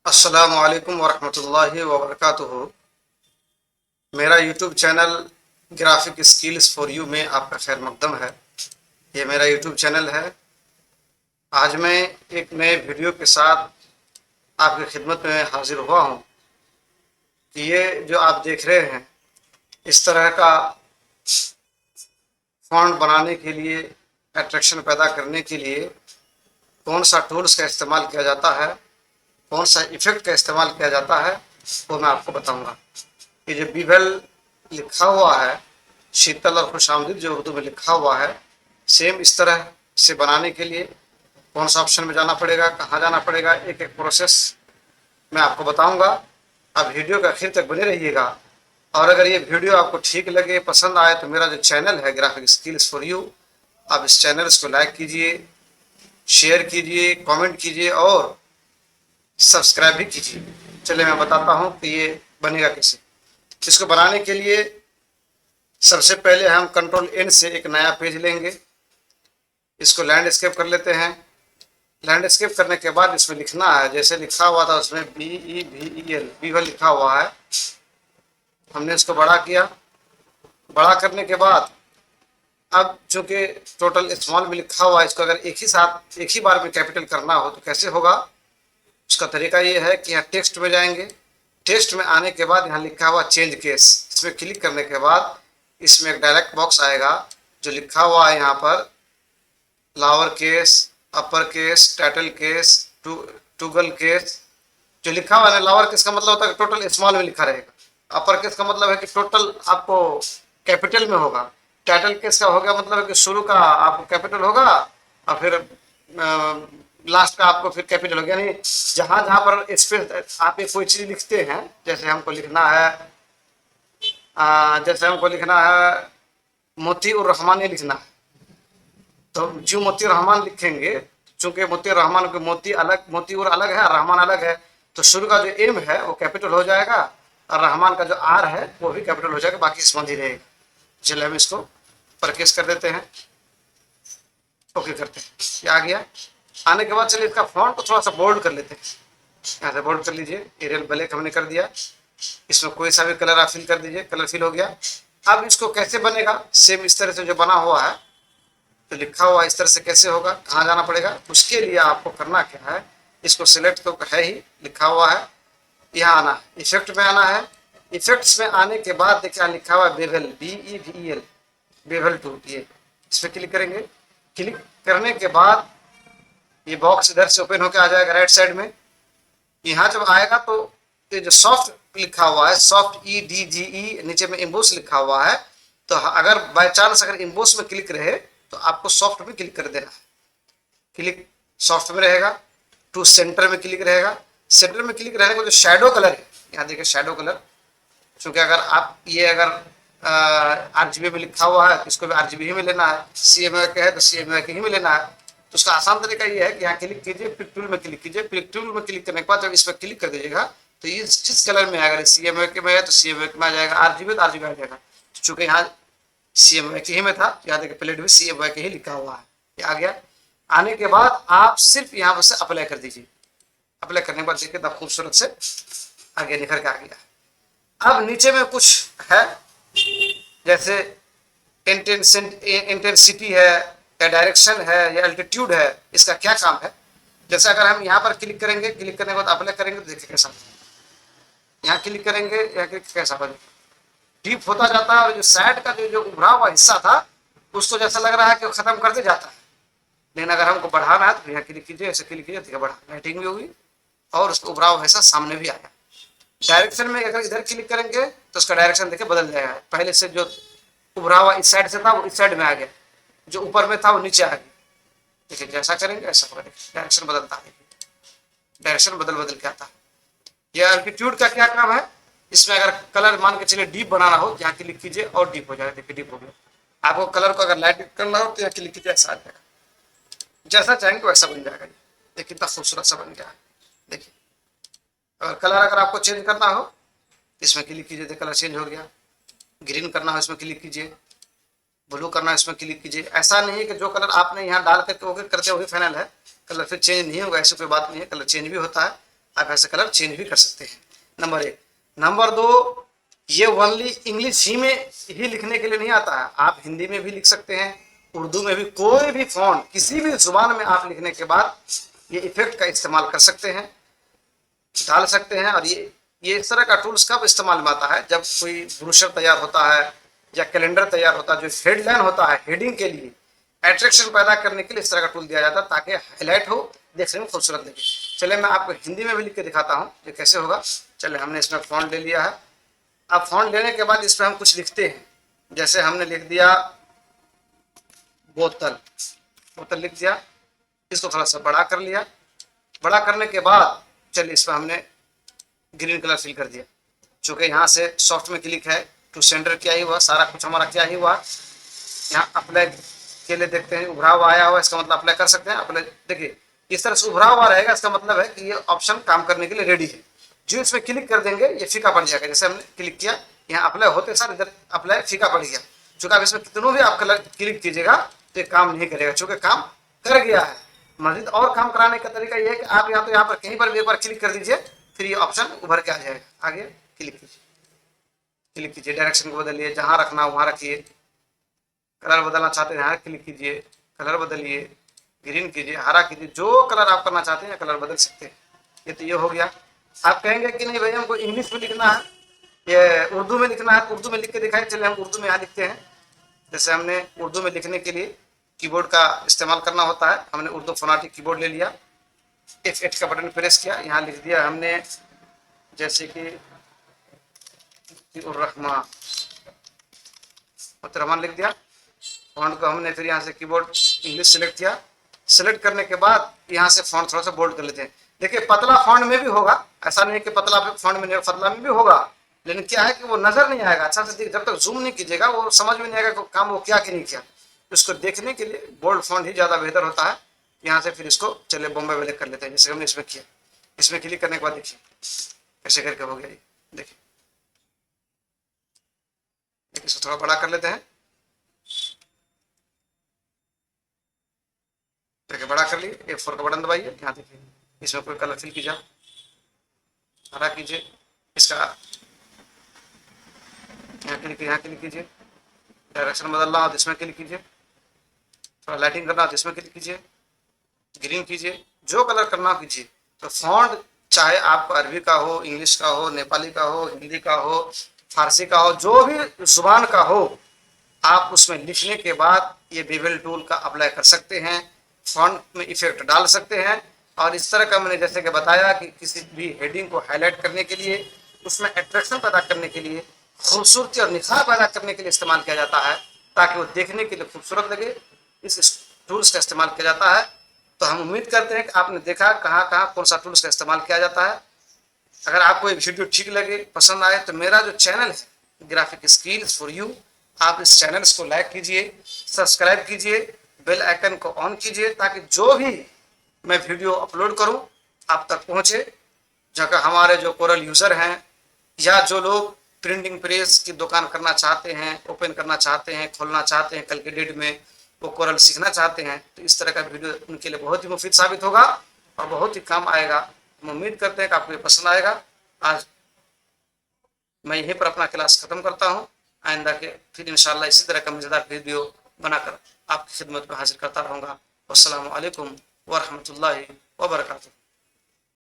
अस्सलामुअलैकुम वरहमतुल्लाहि वबरकातुहू। मेरा YouTube channel graphic skills for you में आपका खैर मकदम है। ये मेरा यूट्यूब चैनल है। आज मैं एक नए वीडियो के साथ आपकी खिदमत में हाजिर हुआ हूँ कि ये जो आप देख रहे हैं, इस तरह का फॉन्ट बनाने के लिए, अट्रैक्शन पैदा करने के लिए कौन सा टूल्स का इस्तेमाल किया जाता है, कौन सा इफ़ेक्ट का इस्तेमाल किया जाता है, वो मैं आपको बताऊंगा। ये जो बीवल लिखा हुआ है, शीतल और खुशामदीद जो उर्दू में लिखा हुआ है, सेम इस तरह से बनाने के लिए कौन सा ऑप्शन में जाना पड़ेगा, कहाँ जाना पड़ेगा, एक एक प्रोसेस मैं आपको बताऊंगा। आप वीडियो के आखिर तक बने रहिएगा। और अगर ये वीडियो आपको ठीक लगे, पसंद आए, तो मेरा जो चैनल है ग्राफिक स्किल्स फॉर यू, आप इस चैनल को लाइक कीजिए, शेयर कीजिए, कमेंट कीजिए और सब्सक्राइब भी कीजिए। चलिए मैं बताता हूँ कि ये बनेगा कैसे। इसको बनाने के लिए सबसे पहले हम कंट्रोल एन से एक नया पेज लेंगे। इसको लैंडस्केप कर लेते हैं। लैंडस्केप करने के बाद इसमें लिखना है, जैसे लिखा हुआ था उसमें BEVEL बीवल लिखा हुआ है। हमने इसको बड़ा किया। बड़ा करने के बाद अब चूंकि टोटल स्मॉल में लिखा हुआ है, इसको अगर एक ही बार में कैपिटल करना हो तो कैसे होगा। उसका तरीका ये है कि यहाँ टेक्स्ट में जाएंगे। टेक्स्ट में आने के बाद यहाँ लिखा हुआ चेंज केस, इसमें क्लिक करने के बाद इसमें एक डायरेक्ट बॉक्स आएगा जो लिखा हुआ है यहाँ पर lower case, upper case, title case, toggle case. जो लिखा हुआ है लोअर केस का मतलब होता है कि टोटल स्मॉल में लिखा रहेगा। अपर केस का मतलब है कि टोटल आपको कैपिटल में होगा। टाइटल केस का हो गया मतलब है कि शुरू का आपको कैपिटल होगा और फिर लास्ट का आपको फिर कैपिटल हो गया। यानी जहां जहां पर स्पेस आप कोई चीज लिखते हैं, जैसे हमको लिखना है मोती उर रहमान ये लिखना है, तो जो मोती रहमान लिखेंगे, चूंकि मोती रहमान के मोती उर अलग है, रहमान अलग है, तो शुरू का जो एम है वो कैपिटल हो जाएगा और रहमान का जो आर है वो भी कैपिटल हो जाएगा, बाकी स्मॉल ही रहेगा। चलिए हम इसको परकेस कर देते हैं, ओके करते हैं। ये आ गया। आने के बाद चलिए इसका फॉन्ट को थोड़ा सा बोल्ड कर लेते हैं। यहाँ से बोल्ड कर लीजिए। एरियल ब्लैक हमने कर दिया। इसमें कोई सा भी कलर आप फिल कर दीजिए, कलर फिल हो गया। अब इसको कैसे बनेगा, सेम इस तरह से जो बना हुआ है, तो लिखा हुआ इस तरह से कैसे होगा, कहाँ जाना पड़ेगा, उसके लिए आपको करना क्या है, इसको सिलेक्ट तो है ही, लिखा हुआ है, यहाँ आना है, इफेक्ट में आना है। इफेक्ट्स में आने के बाद देखिए लिखा हुआ बेवल, BEVEL बेवल टू, ये इस पर क्लिक करेंगे। क्लिक करने के बाद ये बॉक्स इधर से ओपन होकर आ जाएगा राइट साइड में। यहाँ जब आएगा तो ये जो सॉफ्ट लिखा हुआ है, सॉफ्ट EDGE, नीचे में इम्बोस लिखा हुआ है, तो अगर बाय चांस अगर इम्बोस में क्लिक रहे तो आपको सॉफ्ट में क्लिक कर देना है। क्लिक सॉफ्ट में रहेगा। टू सेंटर में क्लिक रहेगा। सेंटर में क्लिक रहने का जो शेडो कलर है, यहाँ देखिए शेडो कलर, क्योंकि अगर आप ये अगर RGB में लिखा हुआ है तो इसको भी RGB ही में लेना है, CMYK के है तो CMYK ही में लेना है। तो उसका आसान तरीका ये है कि यहाँ क्लिक कीजिए, पिक टूल में क्लिक कीजिए। पिक टूल में क्लिक करने के बाद जब इस पर क्लिक कर दीजिएगा तो ये जिस कलर में अगर CMYK में है तो CMYK में आ जाएगा, RGB तो RGB आ जाएगा। चूंकि यहाँ CMYK ही में था, यहाँ देखिए प्लेट भी CMYK ही लिखा हुआ है, ये आ गया। आने के बाद आप सिर्फ यहाँ पर से अप्लाई कर दीजिए। अप्लाई करने के बाद देखिए कितना खूबसूरत से आगे निखर के आ गया। अब नीचे में कुछ है, जैसे इंटेंसिटी है या डायरेक्शन है या अल्टीट्यूड है, इसका क्या काम है। जैसे अगर हम यहाँ पर क्लिक करेंगे, क्लिक करने के बाद अप्लाई करेंगे तो देखिए कैसा, यहाँ क्लिक करेंगे, यहाँ क्लिक कैसा बनेगा, डीप होता जाता है और जो साइड का जो उभरा हुआ हिस्सा था उसको जैसा लग रहा है कि वो खत्म करते जाता है। लेकिन अगर हमको बढ़ाना है तो यहाँ क्लिक कीजिए, ऐसे क्लिक कीजिए, ठीक है, बढ़ा, लाइटिंग भी होगी और उसको उभरा हुआ हिस्सा सामने भी आया। डायरेक्शन में अगर इधर क्लिक करेंगे तो उसका डायरेक्शन देखिए बदल जाएगा। पहले से जो उभरा हुआ इस साइड से था वो इस साइड में आ गया, जो ऊपर में था वो नीचे आ गया। देखिए जैसा करेंगे ऐसा होगा, देखिए डायरेक्शन बदलता है, डायरेक्शन बदल के आता है। यह एल्टीट्यूड का क्या काम है, इसमें अगर कलर मान के चलिए डीप बनाना हो तो यहाँ क्लिक कीजिए और डीप हो जाएगा, देखिए डीप हो गया। आपको कलर को अगर लाइट करना हो तो यहाँ क्लिक कीजिए, ऐसा आ जाएगा, जैसा चाहेंगे वैसा बन जाएगा। देखिए कितना खूबसूरत सा बन गया है। देखिए अगर कलर अगर आपको चेंज करना हो इसमें क्लिक कीजिए, तो कलर चेंज हो गया। ग्रीन करना हो इसमें क्लिक कीजिए, ब्लू करना है इसमें क्लिक कीजिए। ऐसा नहीं है कि जो कलर आपने यहाँ डाल करके ओके करते वही फाइनल है, कलर फिर चेंज नहीं होगा, ऐसी कोई बात नहीं है, कलर चेंज भी होता है। आप ऐसे कलर चेंज भी कर सकते हैं, नंबर 1। नंबर 2, ये ओनली इंग्लिश ही में ही लिखने के लिए नहीं आता है, आप हिंदी में भी लिख सकते हैं, उर्दू में भी, कोई भी फॉन्ट किसी भी जुबान में आप लिखने के बाद ये इफेक्ट का इस्तेमाल कर सकते हैं, डाल सकते हैं। और ये इस तरह का टूल्स कब इस्तेमाल में आता है, जब कोई ब्रोशर तैयार होता है या कैलेंडर तैयार होता है, जो हेडलाइन होता है, हेडिंग के लिए एट्रैक्शन पैदा करने के लिए इस तरह का टूल दिया जाता है, ताकि हाईलाइट हो, देखने में खूबसूरत लगे। चलिए मैं आपको हिंदी में भी लिख के दिखाता हूँ ये कैसे होगा। चलिए हमने इसमें फॉन्ट ले लिया है। अब फॉन्ट लेने के बाद इसमें हम कुछ लिखते हैं, जैसे हमने लिख दिया बोतल, बोतल लिख दिया, इसको थोड़ा सा बड़ा कर लिया। बड़ा करने के बाद चलिए इसमें हमने ग्रीन कलर फिल कर दिया, चूंकि यहाँ से सॉफ्ट में क्लिक है, टू सेंटर क्या ही हुआ, सारा कुछ हमारा क्या ही हुआ। यहाँ अप्लाई के लिए देखते हैं उभरा हुआ आया हुआ, इसका मतलब अप्लाई कर सकते हैं। अप्लाई देखिए इस तरह से उभरा हुआ रहेगा, इसका मतलब है कि ये ऑप्शन काम करने के लिए रेडी है। जो इसमें क्लिक कर देंगे ये फीका पड़ जाएगा। जैसे हमने क्लिक किया, यहाँ अप्लाई होते सर इधर अप्लाई फीका पड़ गया। चूंकि आप इसमें कितनों भी आप कलर क्लिक कीजिएगा तो ये काम नहीं करेगा, चूंकि काम कर गया है। मजीद और काम कराने का तरीका ये है कि आप यहाँ तो यहाँ पर कहीं पर भी एक बार क्लिक कर दीजिए, फिर ये ऑप्शन उभर के आ जाएगा। आगे क्लिक कीजिए, क्लिक कीजिए, डायरेक्शन को बदलिए, जहाँ रखना वहाँ रखिए। कलर बदलना चाहते हैं यहाँ क्लिक कीजिए, कलर बदलिए, ग्रीन कीजिए, हरा कीजिए, जो कलर आप करना चाहते हैं कलर बदल सकते हैं। ये तो ये हो गया। आप कहेंगे कि नहीं भैया हमको इंग्लिश में लिखना है, ये उर्दू में लिखना है, उर्दू में लिख के दिखाए। चलिए हम उर्दू में यहाँ लिखते हैं। जैसे हमने उर्दू में लिखने के लिए कीबोर्ड का इस्तेमाल करना होता है, हमने उर्दू फोनाटिक कीबोर्ड ले लिया, F8 का बटन प्रेस किया, यहाँ लिख दिया हमने जैसे कि रहमान लिख दिया। फॉन्ट को हमने फिर यहाँ से कीबोर्ड इंग्लिश सेलेक्ट किया। सेलेक्ट करने के बाद यहाँ से फॉन्ट थोड़ा सा बोल्ड कर लेते हैं। देखिए पतला फॉन्ट में भी होगा, ऐसा नहीं कि पतला फॉन्ट में नहीं, पतला में भी होगा, लेकिन क्या है कि वो नजर नहीं आएगा अच्छा से। जब तक जूम नहीं कीजिएगा वो समझ में नहीं आएगा कि काम वो क्या कि नहीं किया। उसको देखने के लिए बोल्ड फॉन्ट ही ज़्यादा बेहतर होता है। यहाँ से फिर इसको चलिए बॉम्बे वाले कर लेते हैं, जैसे हमने इसमें किया। इसमें क्लिक करने के बाद देखिए कैसे करके हो गया ये, देखिए इसको थोड़ा बड़ा कर लेते हैं। देखिए बड़ा कर लिए, F4 का बटन दबाइए, यहाँ देखिए इसमें कोई कलर फिल कीजिए, हरा कीजिए, इसका यहाँ क्लिक कीजिए, डायरेक्शन बदलना हो तो इसमें क्लिक कीजिए, थोड़ा लाइटिंग करना हो तो इसमें क्लिक कीजिए, ग्रीन कीजिए, जो कलर करना हो कीजिए। तो फॉन्ट चाहे आपको अरबी का हो, इंग्लिश का हो, नेपाली का हो, हिंदी का हो, फारसी का हो, जो भी जुबान का हो, आप उसमें लिखने के बाद ये बेवल टूल का अप्लाई कर सकते हैं, फॉन्ट में इफेक्ट डाल सकते हैं। और इस तरह का मैंने जैसे कि बताया कि किसी भी हेडिंग को हाईलाइट करने के लिए, उसमें अट्रैक्शन पैदा करने के लिए, खूबसूरती और निखार पैदा करने के लिए इस्तेमाल किया जाता है, ताकि वो देखने के लिए खूबसूरत लगे। इस टूल्स का इस्तेमाल किया जाता है। तो हम उम्मीद करते हैं कि आपने देखा कहाँ कहाँ कौन सा टूल्स का इस्तेमाल किया जाता है। अगर आपको ये वीडियो ठीक लगे, पसंद आए, तो मेरा जो चैनल है ग्राफिक स्किल्स फॉर यू, आप इस चैनल को लाइक कीजिए, सब्सक्राइब कीजिए, बेल आइकन को ऑन कीजिए, ताकि जो भी मैं वीडियो अपलोड करूं आप तक पहुंचे। जगह हमारे जो कोरल यूज़र हैं या जो लोग प्रिंटिंग प्रेस की दुकान करना चाहते हैं, ओपन करना चाहते हैं, खोलना चाहते हैं, कल के डेट में वो कोरल सीखना चाहते हैं, तो इस तरह का वीडियो उनके लिए बहुत ही मुफीद साबित होगा और बहुत ही काम आएगा। हम उम्मीद करते हैं कि आपको ये पसंद आएगा। आज मैं यहीं पर अपना क्लास ख़त्म करता हूँ। आइंदा के फिर इंशाल्लाह इसी तरह का मज़ेदार वीडियो बनाकर आपकी खिदमत में हाजिर करता रहूँगा। अस्सलामु अलैकुम व रहमतुल्लाहि व बरकातुहू।